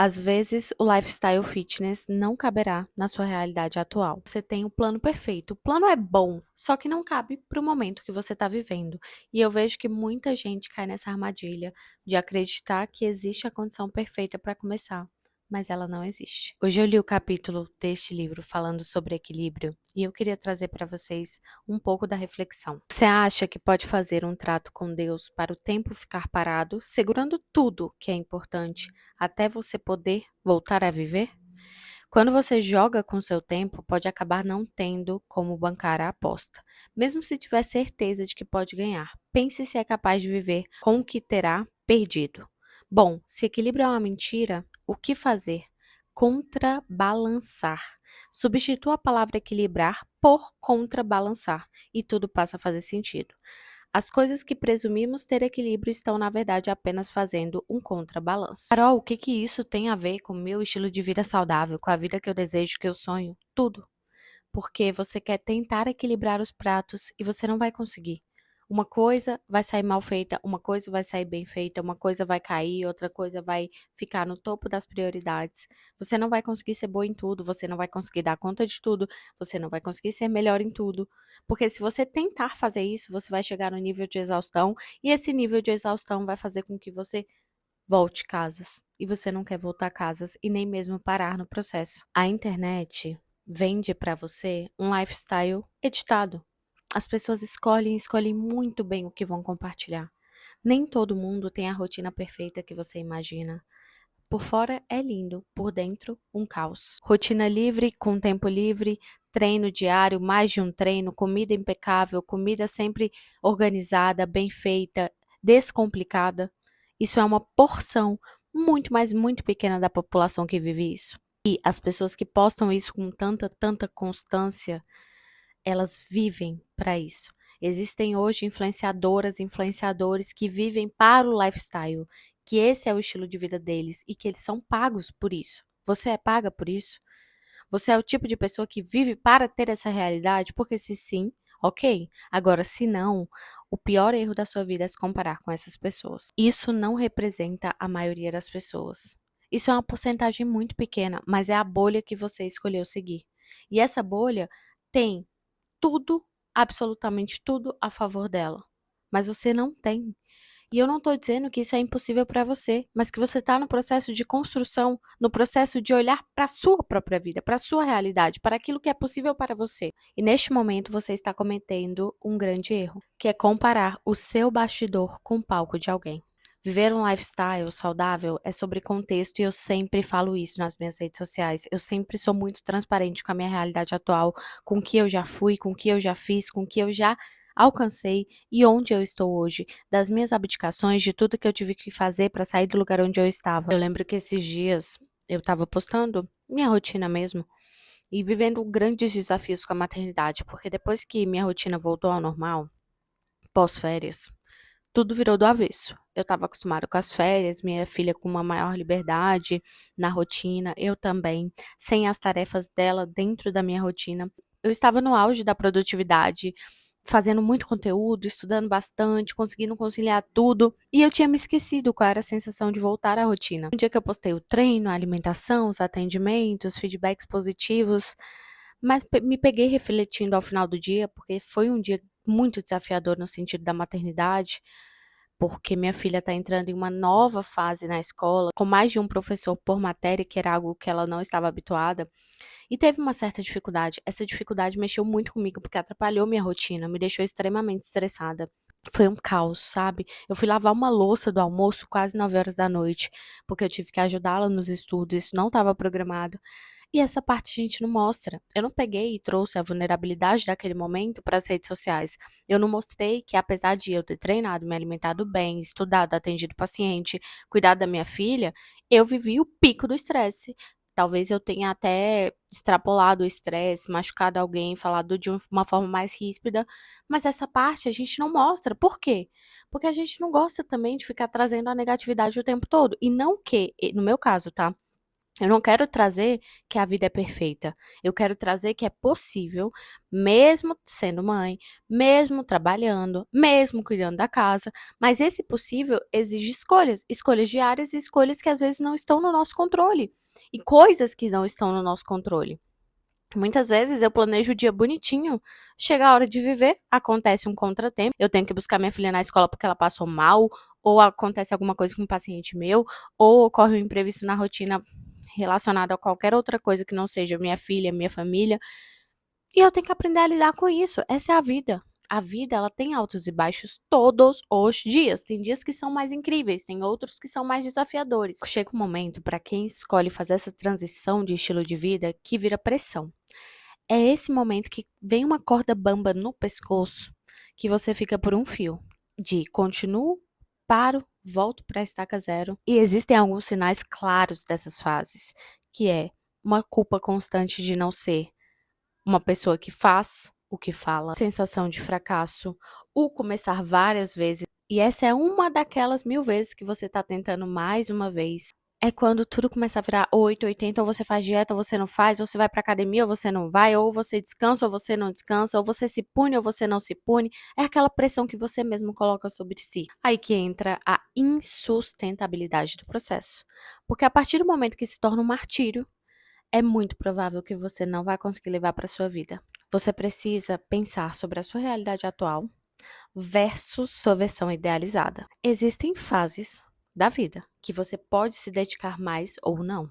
Às vezes, o lifestyle fitness não caberá na sua realidade atual. Você tem o plano perfeito. O plano é bom, só que não cabe para o momento que você está vivendo. E eu vejo que muita gente cai nessa armadilha de acreditar que existe a condição perfeita para começar, mas ela não existe. Hoje eu li o capítulo deste livro falando sobre equilíbrio e eu queria trazer para vocês um pouco da reflexão. Você acha que pode fazer um trato com Deus para o tempo ficar parado, segurando tudo que é importante, até você poder voltar a viver? Quando você joga com seu tempo, pode acabar não tendo como bancar a aposta, mesmo se tiver certeza de que pode ganhar. Pense se é capaz de viver com o que terá perdido. Bom, se equilíbrio é uma mentira, o que fazer? Contrabalançar. Substitua a palavra equilibrar por contrabalançar e tudo passa a fazer sentido. As coisas que presumimos ter equilíbrio estão, na verdade, apenas fazendo um contrabalanço. Carol, o que que isso tem a ver com o meu estilo de vida saudável, com a vida que eu desejo, que eu sonho? Tudo. Porque você quer tentar equilibrar os pratos e você não vai conseguir. Uma coisa vai sair mal feita, uma coisa vai sair bem feita, uma coisa vai cair, outra coisa vai ficar no topo das prioridades. Você não vai conseguir ser boa em tudo, você não vai conseguir dar conta de tudo, você não vai conseguir ser melhor em tudo. Porque se você tentar fazer isso, você vai chegar no nível de exaustão e esse nível de exaustão vai fazer com que você volte casas. E você não quer voltar casas e nem mesmo parar no processo. A internet vende para você um lifestyle editado. As pessoas escolhem muito bem o que vão compartilhar. Nem todo mundo tem a rotina perfeita que você imagina. Por fora é lindo, por dentro um caos. Rotina livre, com tempo livre, treino diário, mais de um treino, comida impecável, comida sempre organizada, bem feita, descomplicada. Isso é uma porção muito, mas muito pequena da população que vive isso. E as pessoas que postam isso com tanta constância, elas vivem para isso. Existem hoje influenciadoras, influenciadores que vivem para o lifestyle, que esse é o estilo de vida deles e que eles são pagos por isso. Você é paga por isso? Você é o tipo de pessoa que vive para ter essa realidade? Porque se sim, ok. Agora, se não, o pior erro da sua vida é se comparar com essas pessoas. Isso não representa a maioria das pessoas. Isso é uma porcentagem muito pequena, mas é a bolha que você escolheu seguir. E essa bolha tem tudo, absolutamente tudo a favor dela. Mas você não tem. E eu não estou dizendo que isso é impossível para você, mas que você está no processo de construção, no processo de olhar para a sua própria vida, para a sua realidade, para aquilo que é possível para você. E neste momento você está cometendo um grande erro, que é comparar o seu bastidor com o palco de alguém. Viver um lifestyle saudável é sobre contexto e eu sempre falo isso nas minhas redes sociais. Eu sempre sou muito transparente com a minha realidade atual, com o que eu já fui, com o que eu já fiz, com o que eu já alcancei e onde eu estou hoje, das minhas abdicações, de tudo que eu tive que fazer para sair do lugar onde eu estava. Eu lembro que esses dias eu estava postando minha rotina mesmo e vivendo grandes desafios com a maternidade, porque depois que minha rotina voltou ao normal, pós-férias, tudo virou do avesso. Eu estava acostumada com as férias, minha filha com uma maior liberdade na rotina, eu também, sem as tarefas dela dentro da minha rotina. Eu estava no auge da produtividade, fazendo muito conteúdo, estudando bastante, conseguindo conciliar tudo, e eu tinha me esquecido qual era a sensação de voltar à rotina. Um dia que eu postei o treino, a alimentação, os atendimentos, feedbacks positivos, mas me peguei refletindo ao final do dia, porque foi um dia muito desafiador no sentido da maternidade, porque minha filha está entrando em uma nova fase na escola, com mais de um professor por matéria, que era algo que ela não estava habituada, e teve uma certa dificuldade. Essa dificuldade mexeu muito comigo, porque atrapalhou minha rotina, me deixou extremamente estressada. Foi um caos, sabe? Eu fui lavar uma louça do almoço quase 9 horas da noite, porque eu tive que ajudá-la nos estudos, isso não estava programado. E essa parte a gente não mostra. Eu não peguei e trouxe a vulnerabilidade daquele momento para as redes sociais. Eu não mostrei que, apesar de eu ter treinado, me alimentado bem, estudado, atendido paciente, cuidado da minha filha, eu vivi o pico do estresse. Talvez eu tenha até extrapolado o estresse, machucado alguém, falado de uma forma mais ríspida, mas essa parte a gente não mostra. Por quê? Porque a gente não gosta também de ficar trazendo a negatividade o tempo todo. E não que, no meu caso, tá? Eu não quero trazer que a vida é perfeita. Eu quero trazer que é possível, mesmo sendo mãe, mesmo trabalhando, mesmo cuidando da casa, mas esse possível exige escolhas, escolhas diárias e escolhas que às vezes não estão no nosso controle, e coisas que não estão no nosso controle. Muitas vezes eu planejo o dia bonitinho, chega a hora de viver, acontece um contratempo, eu tenho que buscar minha filha na escola porque ela passou mal, ou acontece alguma coisa com um paciente meu, ou ocorre um imprevisto na rotina relacionado a qualquer outra coisa que não seja minha filha, minha família, e eu tenho que aprender a lidar com isso. Essa é a vida. A vida, ela tem altos e baixos todos os dias. Tem dias que são mais incríveis, tem outros que são mais desafiadores. Chega um momento para quem escolhe fazer essa transição de estilo de vida que vira pressão. É esse momento que vem uma corda bamba no pescoço que você fica por um fio de continuo, paro, volto para a estaca zero. E existem alguns sinais claros dessas fases, que é uma culpa constante de não ser uma pessoa que faz o que fala, sensação de fracasso, o começar várias vezes. E essa é uma daquelas 1000 vezes que você está tentando mais uma vez. É quando tudo começa a virar 880, ou você faz dieta, ou você não faz, ou você vai pra academia, ou você não vai, ou você descansa, ou você não descansa, ou você se pune, ou você não se pune. É aquela pressão que você mesmo coloca sobre si. Aí que entra a insustentabilidade do processo. Porque a partir do momento que se torna um martírio, é muito provável que você não vai conseguir levar para sua vida. Você precisa pensar sobre a sua realidade atual versus sua versão idealizada. Existem fases da vida que você pode se dedicar mais ou não.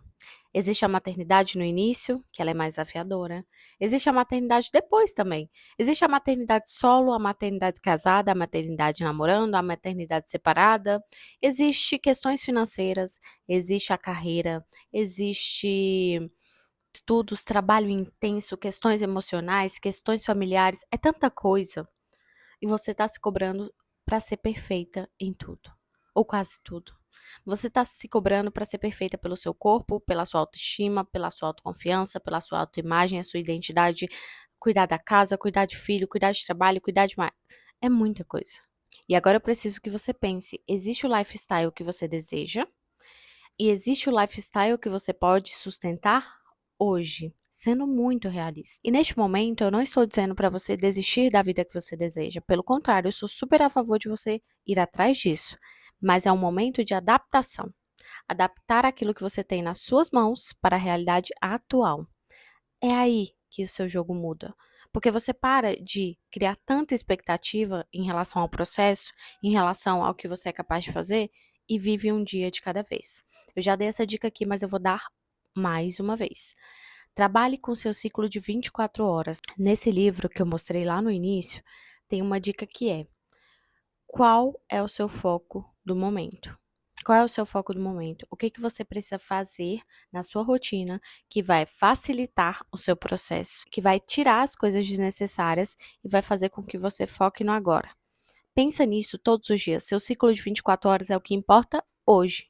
Existe a maternidade no início, que ela é mais desafiadora. Existe a maternidade depois também. Existe a maternidade solo, a maternidade casada, a maternidade namorando, a maternidade separada. Existe questões financeiras, existe a carreira, existe estudos, trabalho intenso, questões emocionais, questões familiares, é tanta coisa. E você está se cobrando para ser perfeita em tudo, ou quase tudo. Você está se cobrando para ser perfeita pelo seu corpo, pela sua autoestima, pela sua autoconfiança, pela sua autoimagem, a sua identidade, cuidar da casa, cuidar de filho, cuidar de trabalho, cuidar de mais. É muita coisa. E agora eu preciso que você pense: existe o lifestyle que você deseja? E existe o lifestyle que você pode sustentar hoje, sendo muito realista. E neste momento, eu não estou dizendo para você desistir da vida que você deseja. Pelo contrário, eu sou super a favor de você ir atrás disso. Mas é um momento de adaptação. Adaptar aquilo que você tem nas suas mãos para a realidade atual. É aí que o seu jogo muda. Porque você para de criar tanta expectativa em relação ao processo, em relação ao que você é capaz de fazer, e vive um dia de cada vez. Eu já dei essa dica aqui, mas eu vou dar mais uma vez. Trabalhe com seu ciclo de 24 horas. Nesse livro que eu mostrei lá no início, tem uma dica que é: qual é o seu foco do momento? Qual é o seu foco do momento? O que que você precisa fazer na sua rotina que vai facilitar o seu processo, que vai tirar as coisas desnecessárias e vai fazer com que você foque no agora? Pensa nisso todos os dias. Seu ciclo de 24 horas é o que importa hoje.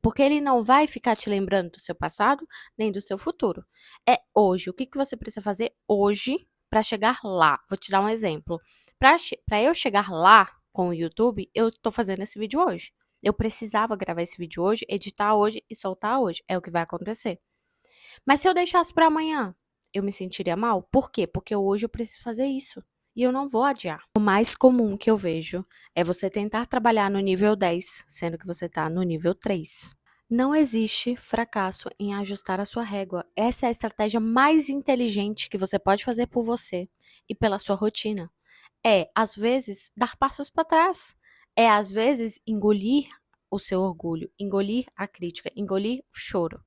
Porque ele não vai ficar te lembrando do seu passado nem do seu futuro. É hoje. O que que você precisa fazer hoje para chegar lá? Vou te dar um exemplo. Para eu chegar lá com o YouTube, eu estou fazendo esse vídeo hoje. Eu precisava gravar esse vídeo hoje, editar hoje e soltar hoje. É o que vai acontecer. Mas se eu deixasse para amanhã, eu me sentiria mal? Por quê? Porque hoje eu preciso fazer isso. E eu não vou adiar. O mais comum que eu vejo é você tentar trabalhar no nível 10, sendo que você está no nível 3. Não existe fracasso em ajustar a sua régua. Essa é a estratégia mais inteligente que você pode fazer por você e pela sua rotina. É, às vezes, dar passos para trás. É, às vezes, engolir o seu orgulho, engolir a crítica, engolir o choro.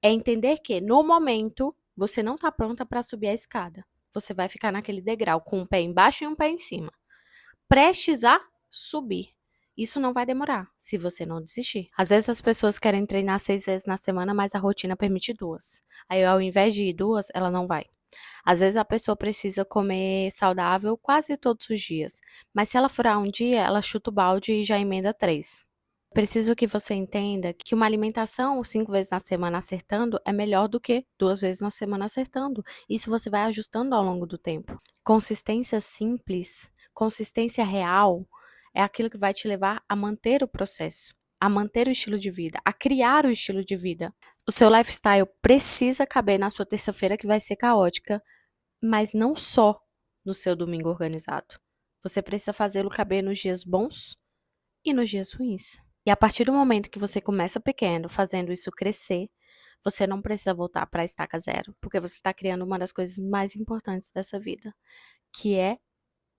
É entender que, no momento, você não está pronta para subir a escada. Você vai ficar naquele degrau com um pé embaixo e um pé em cima, prestes a subir. Isso não vai demorar, se você não desistir. Às vezes as pessoas querem treinar 6 vezes na semana, mas a rotina permite 2. Aí, ao invés de ir 2, ela não vai. Às vezes a pessoa precisa comer saudável quase todos os dias, mas se ela furar um dia, ela chuta o balde e já emenda 3. Preciso que você entenda que uma alimentação 5 vezes na semana acertando é melhor do que 2 vezes na semana acertando. Isso você vai ajustando ao longo do tempo. Consistência simples, consistência real, é aquilo que vai te levar a manter o processo, a manter o estilo de vida, a criar o estilo de vida. O seu lifestyle precisa caber na sua terça-feira que vai ser caótica, mas não só no seu domingo organizado. Você precisa fazê-lo caber nos dias bons e nos dias ruins. E a partir do momento que você começa pequeno, fazendo isso crescer, você não precisa voltar para a estaca zero, porque você está criando uma das coisas mais importantes dessa vida, que é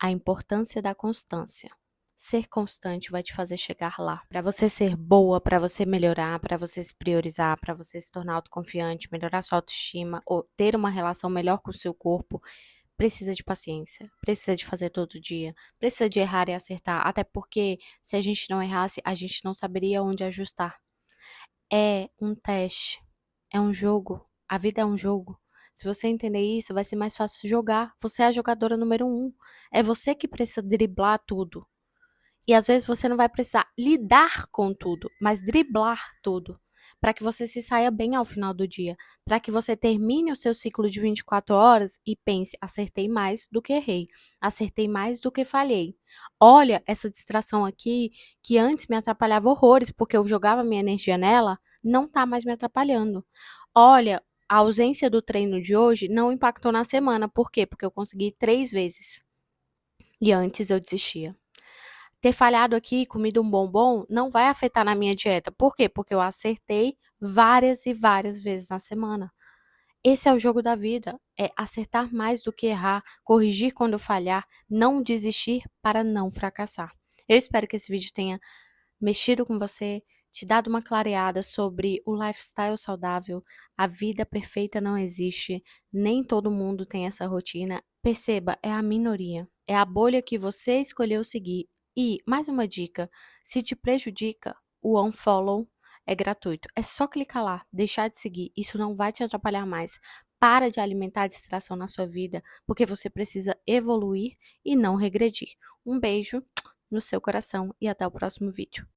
a importância da constância. Ser constante vai te fazer chegar lá. Para você ser boa, para você melhorar, para você se priorizar, para você se tornar autoconfiante, melhorar sua autoestima ou ter uma relação melhor com o seu corpo, precisa de paciência, precisa de fazer todo dia, precisa de errar e acertar, até porque se a gente não errasse, a gente não saberia onde ajustar. É um teste, é um jogo, a vida é um jogo. Se você entender isso, vai ser mais fácil jogar. Você é a jogadora número um. É você que precisa driblar tudo. E às vezes você não vai precisar lidar com tudo, mas driblar tudo, para que você se saia bem ao final do dia, para que você termine o seu ciclo de 24 horas e pense: acertei mais do que errei, acertei mais do que falhei. Olha, essa distração aqui, que antes me atrapalhava horrores, porque eu jogava minha energia nela, não está mais me atrapalhando. Olha, a ausência do treino de hoje não impactou na semana. Por quê? Porque eu consegui 3 vezes. E antes eu desistia. Ter falhado aqui, comido um bombom, não vai afetar na minha dieta. Por quê? Porque eu acertei várias e várias vezes na semana. Esse é o jogo da vida, é acertar mais do que errar, corrigir quando falhar, não desistir para não fracassar. Eu espero que esse vídeo tenha mexido com você, te dado uma clareada sobre o lifestyle saudável. A vida perfeita não existe, nem todo mundo tem essa rotina. Perceba, é a minoria, é a bolha que você escolheu seguir. E, mais uma dica, se te prejudica, o unfollow é gratuito. É só clicar lá, deixar de seguir, isso não vai te atrapalhar mais. Para de alimentar a distração na sua vida, porque você precisa evoluir e não regredir. Um beijo no seu coração e até o próximo vídeo.